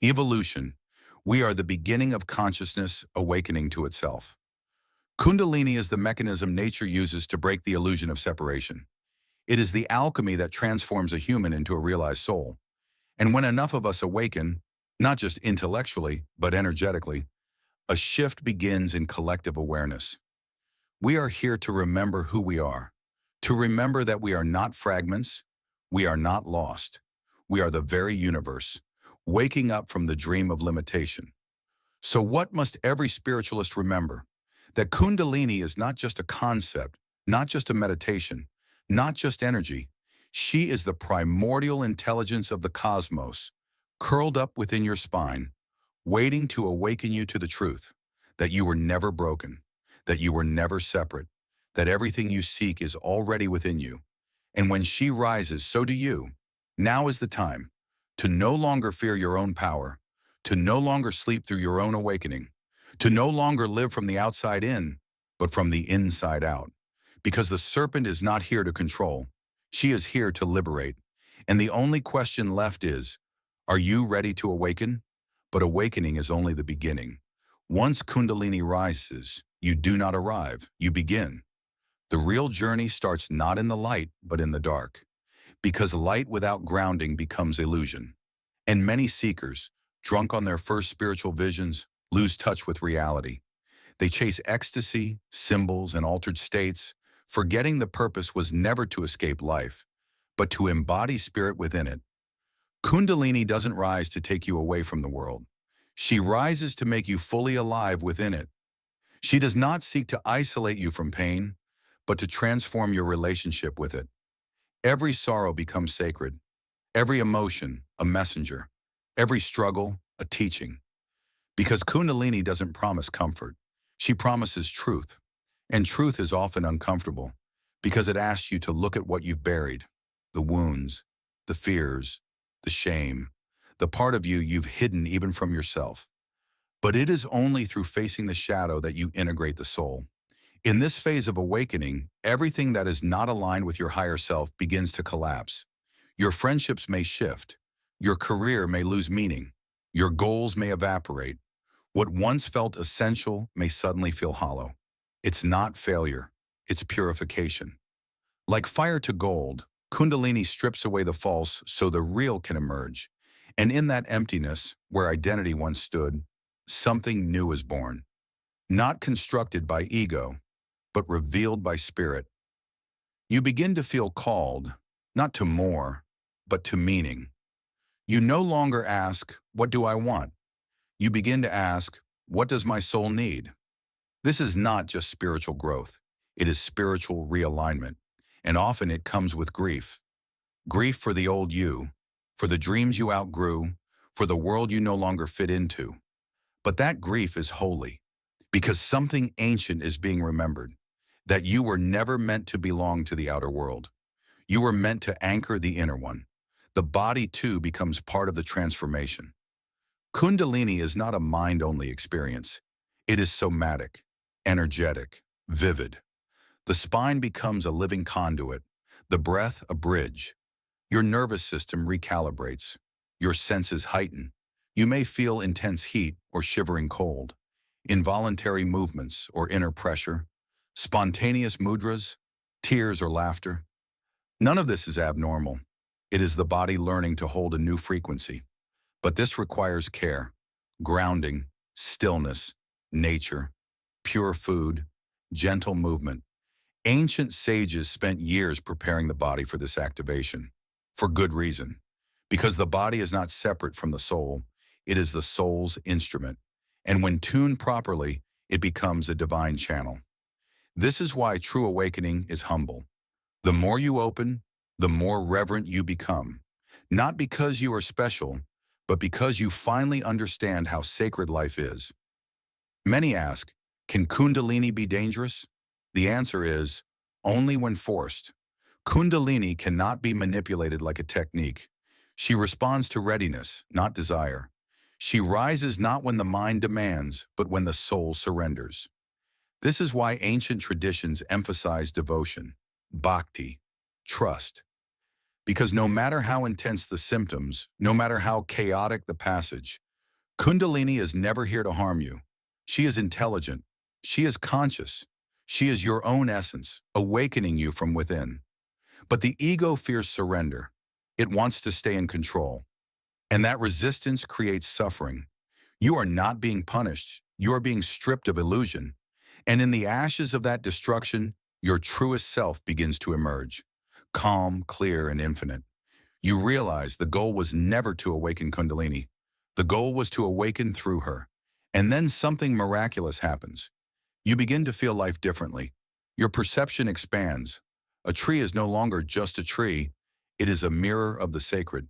Evolution. We are the beginning of consciousness awakening to itself. Kundalini is the mechanism nature uses to break the illusion of separation. It is the alchemy that transforms a human into a realized soul. And when enough of us awaken, not just intellectually, but energetically, a shift begins in collective awareness. We are here to remember who we are, to remember that we are not fragments, we are not lost. We are the very universe, waking up from the dream of limitation. So what must every spiritualist remember? That Kundalini is not just a concept, not just a meditation, not just energy. She is the primordial intelligence of the cosmos, curled up within your spine, waiting to awaken you to the truth, that you were never broken, that you were never separate, that everything you seek is already within you. And when she rises, so do you. Now is the time to no longer fear your own power, to no longer sleep through your own awakening, to no longer live from the outside in, but from the inside out. Because the serpent is not here to control. She is here to liberate. And the only question left is, are you ready to awaken? But awakening is only the beginning. Once Kundalini rises, you do not arrive, you begin. The real journey starts not in the light, but in the dark. Because light without grounding becomes illusion. And many seekers, drunk on their first spiritual visions, lose touch with reality. They chase ecstasy, symbols, and altered states, forgetting the purpose was never to escape life, but to embody spirit within it. Kundalini doesn't rise to take you away from the world. She rises to make you fully alive within it. She does not seek to isolate you from pain, but to transform your relationship with it. Every sorrow becomes sacred. Every emotion, a messenger. Every struggle, a teaching. Because Kundalini doesn't promise comfort. She promises truth. And truth is often uncomfortable because it asks you to look at what you've buried, the wounds, the fears, the shame, the part of you you've hidden even from yourself. But it is only through facing the shadow that you integrate the soul. In this phase of awakening, everything that is not aligned with your higher self begins to collapse. Your friendships may shift. Your career may lose meaning. Your goals may evaporate. What once felt essential may suddenly feel hollow. It's not failure, it's purification. Like fire to gold, Kundalini strips away the false so the real can emerge. And in that emptiness, where identity once stood, something new is born. Not constructed by ego, but revealed by spirit. You begin to feel called, not to more, but to meaning. You no longer ask, what do I want? You begin to ask, what does my soul need? This is not just spiritual growth. It is spiritual realignment. And often it comes with grief. Grief for the old you, for the dreams you outgrew, for the world you no longer fit into. But that grief is holy, because something ancient is being remembered, that you were never meant to belong to the outer world. You were meant to anchor the inner one. The body, too, becomes part of the transformation. Kundalini is not a mind-only experience. It is somatic, energetic, vivid. The spine becomes a living conduit, the breath a bridge. Your nervous system recalibrates. Your senses heighten. You may feel intense heat or shivering cold, involuntary movements or inner pressure, spontaneous mudras, tears or laughter. None of this is abnormal. It is the body learning to hold a new frequency. But this requires care, grounding, stillness, nature, pure food, gentle movement. Ancient sages spent years preparing the body for this activation, for good reason. Because the body is not separate from the soul, it is the soul's instrument. And when tuned properly, it becomes a divine channel. This is why true awakening is humble. The more you open, the more reverent you become. Not because you are special, but because you finally understand how sacred life is. Many ask, can Kundalini be dangerous? The answer is, only when forced. Kundalini cannot be manipulated like a technique. She responds to readiness, not desire. She rises not when the mind demands, but when the soul surrenders. This is why ancient traditions emphasize devotion, bhakti, trust. Because no matter how intense the symptoms, no matter how chaotic the passage, Kundalini is never here to harm you. She is intelligent. She is conscious. She is your own essence, awakening you from within. But the ego fears surrender. It wants to stay in control. And that resistance creates suffering. You are not being punished. You are being stripped of illusion. And in the ashes of that destruction, your truest self begins to emerge. Calm, clear, and infinite. You realize the goal was never to awaken Kundalini. The goal was to awaken through her. And then something miraculous happens. You begin to feel life differently. Your perception expands. A tree is no longer just a tree. It is a mirror of the sacred.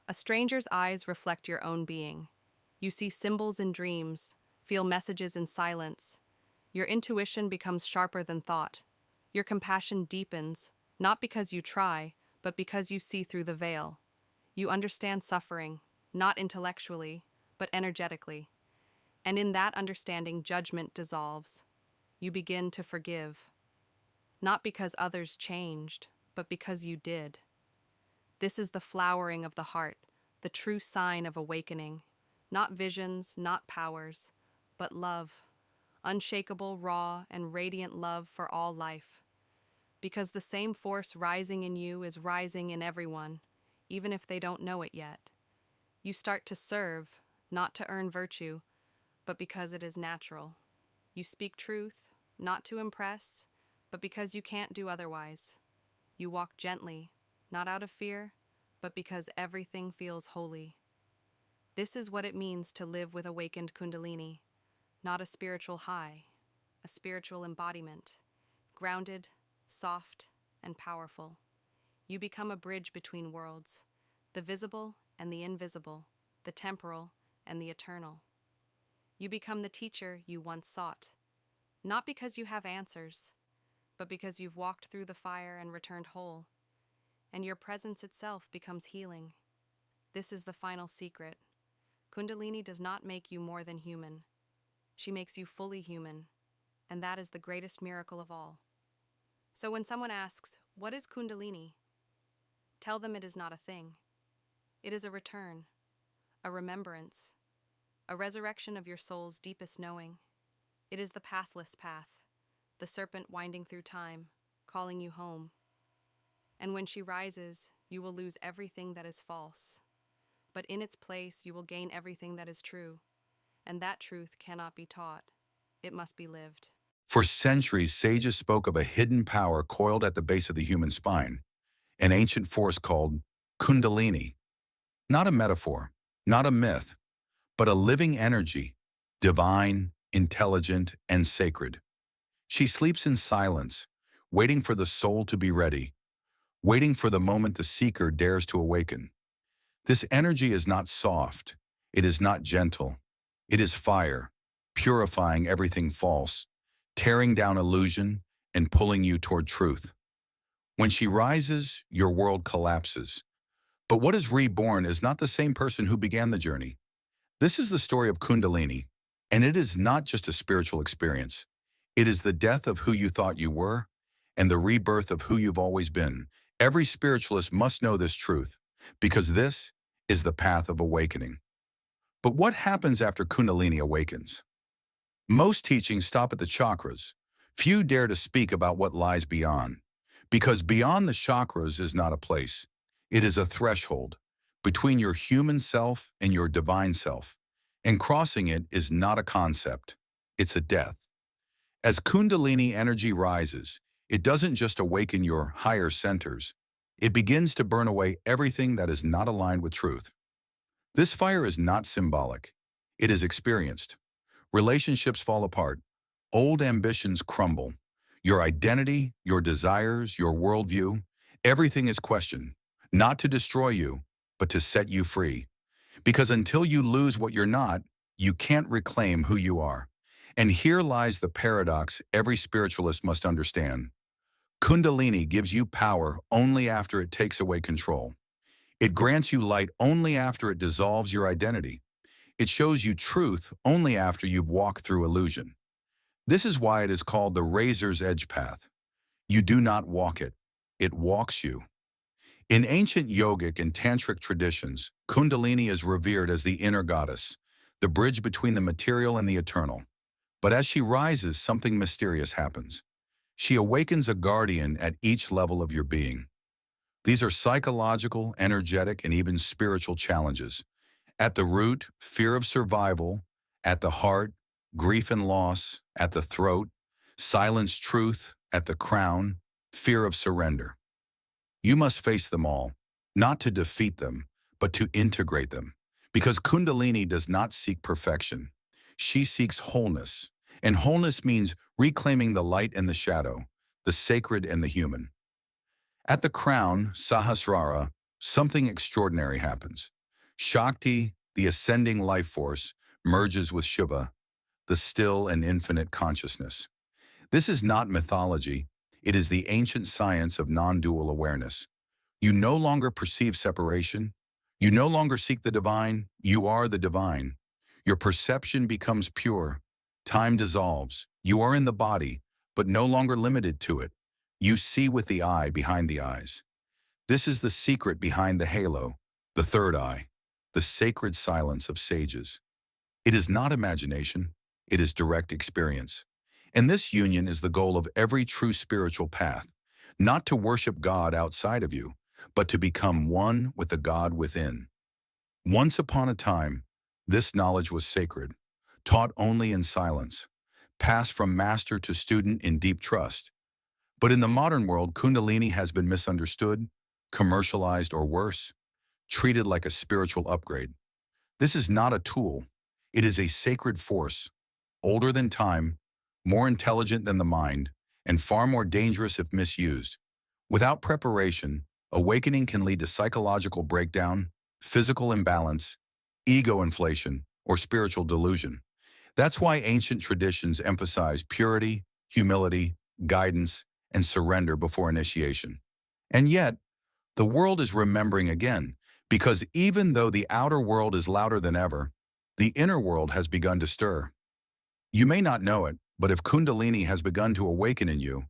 A stranger's eyes reflect your own being. You see symbols in dreams, feel messages in silence. Your intuition becomes sharper than thought. Your compassion deepens, not because you try, but because you see through the veil. You understand suffering, not intellectually, but energetically. And in that understanding, judgment dissolves. You begin to forgive, not because others changed, but because you did. This is the flowering of the heart, the true sign of awakening. Not visions, not powers, but love. Unshakable, raw, and radiant love for all life. Because the same force rising in you is rising in everyone, even if they don't know it yet. You start to serve, not to earn virtue, but because it is natural. You speak truth, not to impress, but because you can't do otherwise. You walk gently, not out of fear, but because everything feels holy. This is what it means to live with awakened Kundalini, not a spiritual high, a spiritual embodiment, grounded, soft, and powerful. You become a bridge between worlds, the visible and the invisible, the temporal and the eternal. You become the teacher you once sought, not because you have answers, but because you've walked through the fire and returned whole, and your presence itself becomes healing. This is the final secret. Kundalini does not make you more than human. She makes you fully human, and that is the greatest miracle of all. So when someone asks, "What is Kundalini?" tell them it is not a thing. It is a return, a remembrance, a resurrection of your soul's deepest knowing. It is the pathless path, the serpent winding through time, calling you home. And when she rises, you will lose everything that is false. But in its place, you will gain everything that is true. And that truth cannot be taught. It must be lived. For centuries, sages spoke of a hidden power coiled at the base of the human spine, an ancient force called Kundalini. Not a metaphor, not a myth, but a living energy, divine, intelligent, and sacred. She sleeps in silence, waiting for the soul to be ready, waiting for the moment the seeker dares to awaken. This energy is not soft. It is not gentle. It is fire, purifying everything false, tearing down illusion, and pulling you toward truth. When she rises, your world collapses. But what is reborn is not the same person who began the journey. This is the story of Kundalini, and it is not just a spiritual experience. It is the death of who you thought you were and the rebirth of who you've always been. Every spiritualist must know this truth, because this is the path of awakening. But what happens after Kundalini awakens? Most teachings stop at the chakras. Few dare to speak about what lies beyond, because beyond the chakras is not a place. It is a threshold between your human self and your divine self, and crossing it is not a concept. It's a death. As Kundalini energy rises, it doesn't just awaken your higher centers. It begins to burn away everything that is not aligned with truth. This fire is not symbolic. It is experienced. Relationships fall apart. Old ambitions crumble. Your identity, your desires, your worldview, everything is questioned, not to destroy you, but to set you free. Because until you lose what you're not, you can't reclaim who you are. And here lies the paradox every spiritualist must understand. Kundalini gives you power only after it takes away control. It grants you light only after it dissolves your identity. It shows you truth only after you've walked through illusion. This is why it is called the razor's edge path. You do not walk it. It walks you. In ancient yogic and tantric traditions, Kundalini is revered as the inner goddess, the bridge between the material and the eternal. But as she rises, something mysterious happens. She awakens a guardian at each level of your being. These are psychological, energetic, and even spiritual challenges. At the root, fear of survival. At the heart, grief and loss. At the throat, silenced truth. At the crown, fear of surrender. You must face them all, not to defeat them, but to integrate them. Because Kundalini does not seek perfection. She seeks wholeness. And wholeness means reclaiming the light and the shadow, the sacred and the human. At the crown, Sahasrara, something extraordinary happens. Shakti, the ascending life force, merges with Shiva, the still and infinite consciousness. This is not mythology. It is the ancient science of non-dual awareness. You no longer perceive separation. You no longer seek the divine. You are the divine. Your perception becomes pure. Time dissolves. You are in the body, but no longer limited to it. You see with the eye behind the eyes. This is the secret behind the halo, the third eye, the sacred silence of sages. It is not imagination. It is direct experience. And this union is the goal of every true spiritual path, not to worship God outside of you, but to become one with the God within. Once upon a time, this knowledge was sacred, taught only in silence, passed from master to student in deep trust. But in the modern world, Kundalini has been misunderstood, commercialized, or worse, treated like a spiritual upgrade. This is not a tool. It is a sacred force, older than time, more intelligent than the mind, and far more dangerous if misused. Without preparation, awakening can lead to psychological breakdown, physical imbalance, ego inflation, or spiritual delusion. That's why ancient traditions emphasize purity, humility, guidance, and surrender before initiation. And yet, the world is remembering again, because even though the outer world is louder than ever, the inner world has begun to stir. You may not know it, but if Kundalini has begun to awaken in you,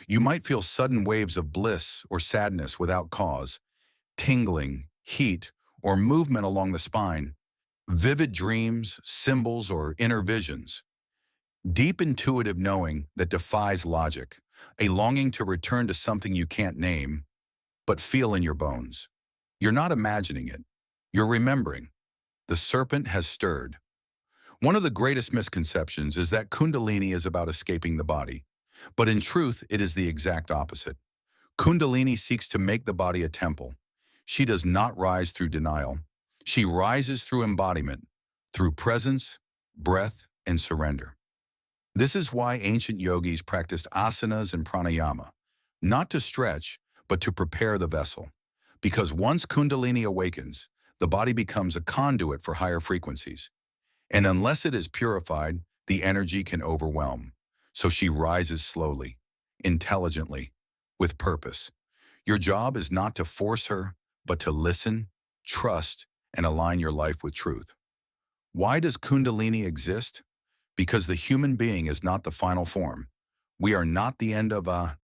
you might feel sudden waves of bliss or sadness without cause, tingling, heat, or movement along the spine, vivid dreams, symbols, or inner visions. Deep intuitive knowing that defies logic, a longing to return to something you can't name, but feel in your bones. You're not imagining it. You're remembering. The serpent has stirred. One of the greatest misconceptions is that Kundalini is about escaping the body. But in truth, it is the exact opposite. Kundalini seeks to make the body a temple. She does not rise through denial. She rises through embodiment, through presence, breath, and surrender. This is why ancient yogis practiced asanas and pranayama, not to stretch, but to prepare the vessel. Because once Kundalini awakens, the body becomes a conduit for higher frequencies. And unless it is purified, the energy can overwhelm. So she rises slowly, intelligently, with purpose. Your job is not to force her, but to listen, trust, and align your life with truth. Why does Kundalini exist? Because the human being is not the final form. We are not the end of